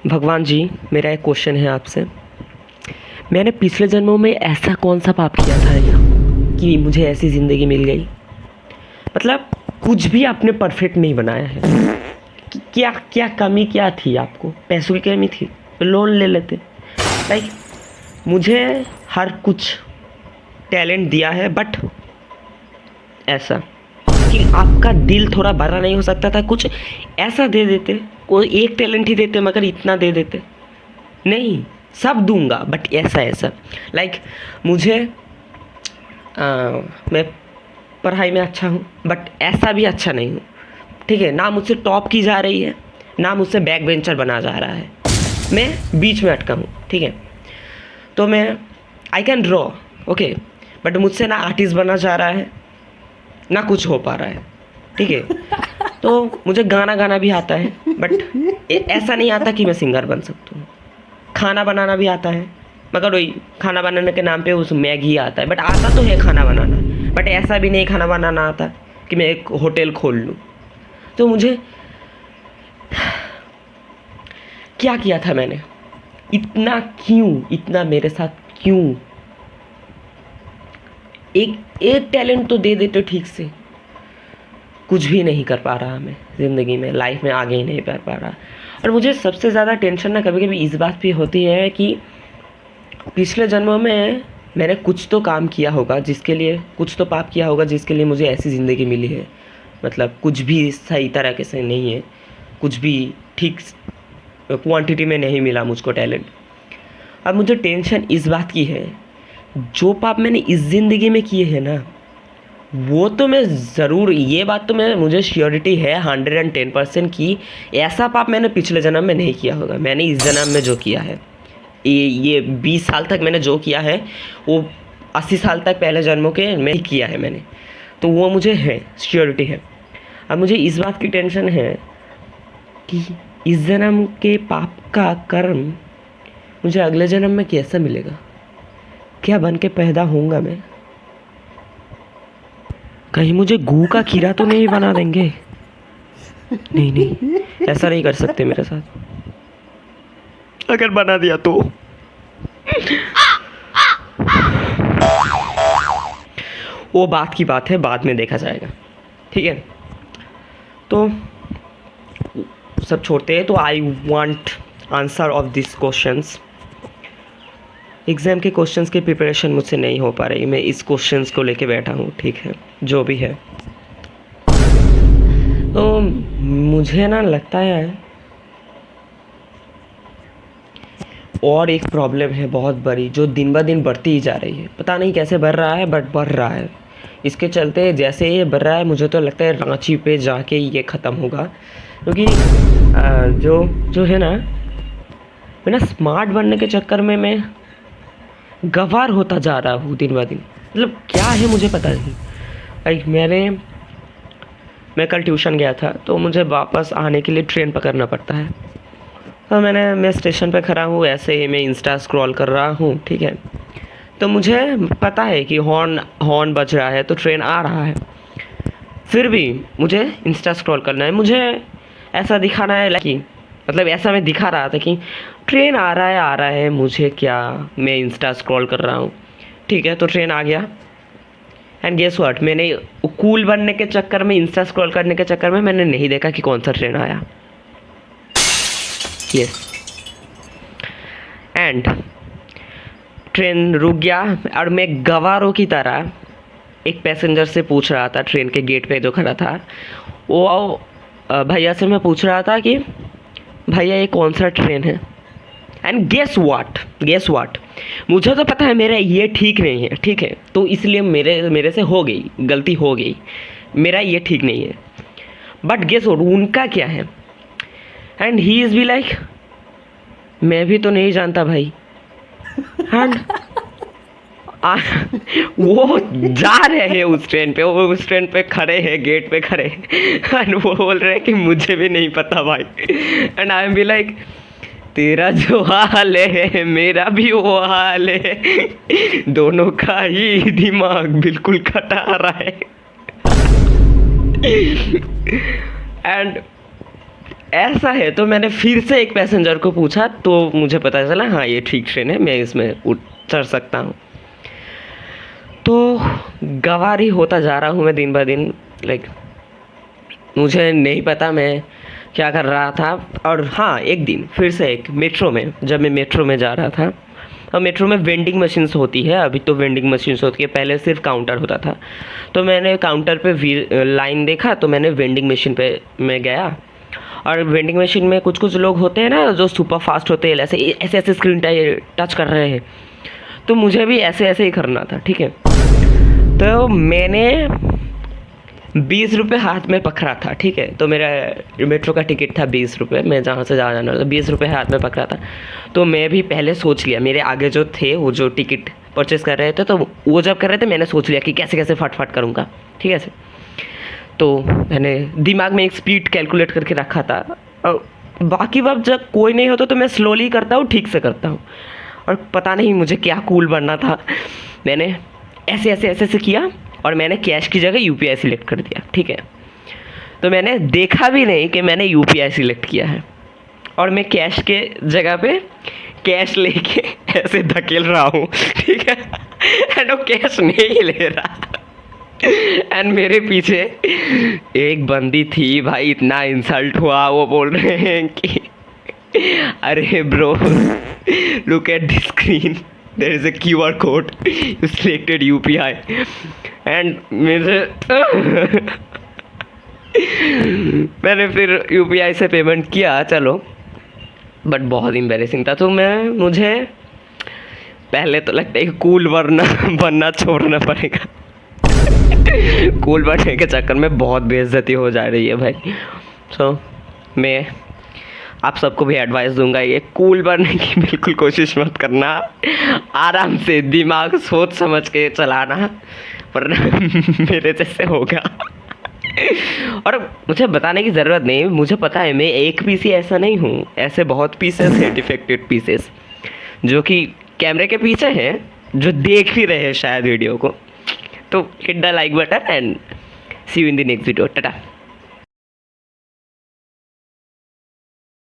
भगवान जी, मेरा एक क्वेश्चन है आपसे। मैंने पिछले जन्मों में ऐसा कौन सा पाप किया था कि मुझे ऐसी ज़िंदगी मिल गई? मतलब कुछ भी आपने परफेक्ट नहीं बनाया है। क्या क्या कमी क्या थी आपको? पैसों की कमी थी तो लोन ले लेते। लाइक मुझे हर कुछ टैलेंट दिया है, बट ऐसा कि आपका दिल थोड़ा बड़ा नहीं हो सकता था? कुछ ऐसा दे देते, कोई एक टैलेंट ही देते मगर इतना दे देते। नहीं, सब दूंगा बट ऐसा ऐसा। लाइक मुझे मैं पढ़ाई में अच्छा हूँ बट ऐसा भी अच्छा नहीं हूँ, ठीक है ना? मुझसे टॉप की जा रही है ना मुझसे बैक बेंचर बना जा रहा है, मैं बीच में अटका हूँ, ठीक है? तो मैं I can draw, okay, but मुझसे ना आर्टिस्ट बना जा रहा है ना कुछ हो पा रहा है, ठीक है? तो मुझे गाना गाना भी आता है बट ऐसा नहीं आता कि मैं सिंगर बन सकता हूँ। खाना बनाना भी आता है मगर वही खाना बनाने के नाम पे उस मैगी आता है, बट आता तो है खाना बनाना, बट ऐसा भी नहीं खाना बनाना आता कि मैं एक होटल खोल लूँ। तो मुझे क्या किया था मैंने? इतना क्यों? इतना मेरे साथ क्यों? एक टैलेंट तो दे देते ठीक से। कुछ भी नहीं कर पा रहा मैं ज़िंदगी में, लाइफ में आगे ही नहीं बढ़ पा रहा। और मुझे सबसे ज़्यादा टेंशन ना कभी कभी इस बात भी होती है कि पिछले जन्मों में मैंने कुछ तो काम किया होगा जिसके लिए, कुछ तो पाप किया होगा जिसके लिए मुझे ऐसी ज़िंदगी मिली है। मतलब कुछ भी सही तरीके से नहीं है, कुछ भी ठीक क्वांटिटी में नहीं मिला मुझको टैलेंट। अब मुझे टेंशन इस बात की है, जो पाप मैंने इस ज़िंदगी में किए हैं ना, वो तो मैं ज़रूर, ये बात तो मैं मुझे श्योरिटी है 110% की ऐसा पाप मैंने पिछले जन्म में नहीं किया होगा। मैंने इस जन्म में जो किया है, ये 20 साल तक मैंने जो किया है वो 80 साल तक पहले जन्मों के में ही किया है मैंने, तो वो मुझे है, श्योरिटी है। अब मुझे इस बात की टेंशन है कि इस जन्म के पाप का कर्म मुझे अगले जन्म में कैसा मिलेगा? क्या बन के पैदा होऊंगा मैं? कहीं मुझे गू का कीड़ा तो नहीं बना देंगे? नहीं नहीं, ऐसा नहीं कर सकते मेरे साथ। अगर बना दिया तो वो बात की बात है, बाद में देखा जाएगा, ठीक है? तो सब छोड़ते हैं। तो I want answer of this questions. Exam के क्वेश्चंस की प्रिपरेशन मुझसे नहीं हो पा रही, मैं इस क्वेश्चंस को लेके बैठा हूँ, ठीक है, जो भी है। तो मुझे ना लगता है और एक प्रॉब्लम है बहुत बड़ी जो दिन ब दिन बढ़ती ही जा रही है। पता नहीं कैसे बढ़ रहा है बट बढ़ रहा है। इसके चलते जैसे ये बढ़ रहा है मुझे तो लगता है रांची पे जाके ये ख़त्म होगा, क्योंकि जो जो है ना, मैं ना स्मार्ट बनने के चक्कर में मैं गंवार होता जा रहा हूँ दिन ब दिन। मतलब क्या है मुझे पता नहीं। लाइक मैं कल ट्यूशन गया था तो मुझे वापस आने के लिए ट्रेन पकड़ना पड़ता है। तो मैं स्टेशन पे खड़ा हूँ, ऐसे ही मैं इंस्टा स्क्रॉल कर रहा हूँ, ठीक है? तो मुझे पता है कि हॉर्न बज रहा है तो ट्रेन आ रहा है, फिर भी मुझे इंस्टा स्क्रॉल करना है। मुझे ऐसा दिखाना है कि, मतलब ऐसा मैं दिखा रहा था कि ट्रेन आ रहा है, मुझे क्या, मैं इंस्टा स्क्रॉल कर रहा हूँ, ठीक है? तो ट्रेन आ गया एंड गेस व्हाट, मैंने कूल बनने के चक्कर में, इंस्टा स्क्रॉल करने के चक्कर में मैंने नहीं देखा कि कौन सा ट्रेन आया। यस, एंड ट्रेन रुक गया और मैं गवारों की तरह एक पैसेंजर से पूछ रहा था, ट्रेन के गेट पे जो खड़ा था, वो भैया से मैं पूछ रहा था कि भैया ये कौन सा ट्रेन है? एंड गेस व्हाट, मुझे तो पता है मेरा ये ठीक नहीं है, ठीक है? तो इसलिए मेरे से हो गई गलती, हो गई, मेरा ये ठीक नहीं है। बट गेस व्हाट, उनका क्या है? And he is be like, मैं भी तो नहीं जानता भाई। एंड वो जा रहे हैं उस ट्रेन पे, वो उस ट्रेन पे खड़े हैं, गेट पे खड़े हैं, एंड वो बोल रहे हैं कि मुझे भी नहीं पता भाई। And I am be like, तेरा जो हाल है मेरा भी वो हाल है, दोनों का ही दिमाग बिल्कुल खटा रहा है। एंड ऐसा है तो मैंने फिर से एक पैसेंजर को पूछा तो मुझे पता चला हाँ ये ठीक ट्रेन है, मैं इसमें उतर सकता हूँ। तो गँवार ही होता जा रहा हूँ मैं दिन ब दिन। लाइक मुझे नहीं पता मैं क्या कर रहा था। और हाँ, एक दिन फिर से एक मेट्रो में, जब मैं मेट्रो में जा रहा था, और मेट्रो में वेंडिंग मशीन्स होती है, अभी तो वेंडिंग मशीन्स होती है, पहले सिर्फ काउंटर होता था। तो मैंने काउंटर पे लाइन देखा तो मैंने वेंडिंग मशीन पे मैं गया। और वेंडिंग मशीन में कुछ कुछ लोग होते हैं ना जो सुपर फास्ट होते हैं, ऐसे ऐसे ऐसे स्क्रीन टच कर रहे हैं, तो मुझे भी ऐसे ऐसे ही करना था, ठीक है। तो मैंने 20 रुपये हाथ में पकड़ा था, ठीक है। तो मेरा मेट्रो का टिकट था 20 रुपये, मैं जहाँ से जा जाना था 20 रुपये हाथ में पकड़ा था। तो मैं भी पहले सोच लिया, मेरे आगे जो थे वो जो टिकट परचेस कर रहे थे, तो वो जब कर रहे थे मैंने सोच लिया कि कैसे कैसे फट करूँगा, ठीक है। तो मैंने दिमाग में एक स्पीड कैलकुलेट करके रखा था। और बाकी वक्त जब कोई नहीं होता तो मैं स्लोली करता हूँ, ठीक से करता हूँ। और पता नहीं मुझे क्या कूल बनना था, मैंने ऐसे ऐसे ऐसे ऐसे किया और मैंने कैश की जगह यूपीआई सिलेक्ट कर दिया, ठीक है। तो मैंने देखा भी नहीं कि मैंने यूपीआई सिलेक्ट किया है, और मैं कैश के जगह पे कैश लेके ऐसे धकेल रहा हूँ, ठीक है। एंड वो कैश नहीं ले रहा। एंड मेरे पीछे एक बंदी थी, भाई इतना इंसल्ट हुआ। वो बोल रहे हैं कि अरे bro, look at the screen, there is a QR code, you selected UPI। And मैंने फिर UPI से पेमेंट किया, चलो, बट बहुत एम्बैरेसिंग था। तो मुझे पहले तो लगता है कूल बनना छोड़ना पड़ेगा। कूल बनने के चक्कर में बहुत बेइज्जती हो जा रही है भाई। सो मैं आप सबको भी एडवाइस दूंगा, ये कूल बनने की बिल्कुल कोशिश मत करना। आराम से दिमाग सोच समझ के चलाना, वरना मेरे जैसे होगा। और मुझे बताने की ज़रूरत नहीं, मुझे पता है मैं एक पीस ही ऐसा नहीं हूँ, ऐसे बहुत पीसेस हैं, डिफेक्टेड पीसेस, जो कि कैमरे के पीछे हैं, जो देख भी रहे हैं शायद वीडियो को। तो hit the like button and see you in the next video. Tata.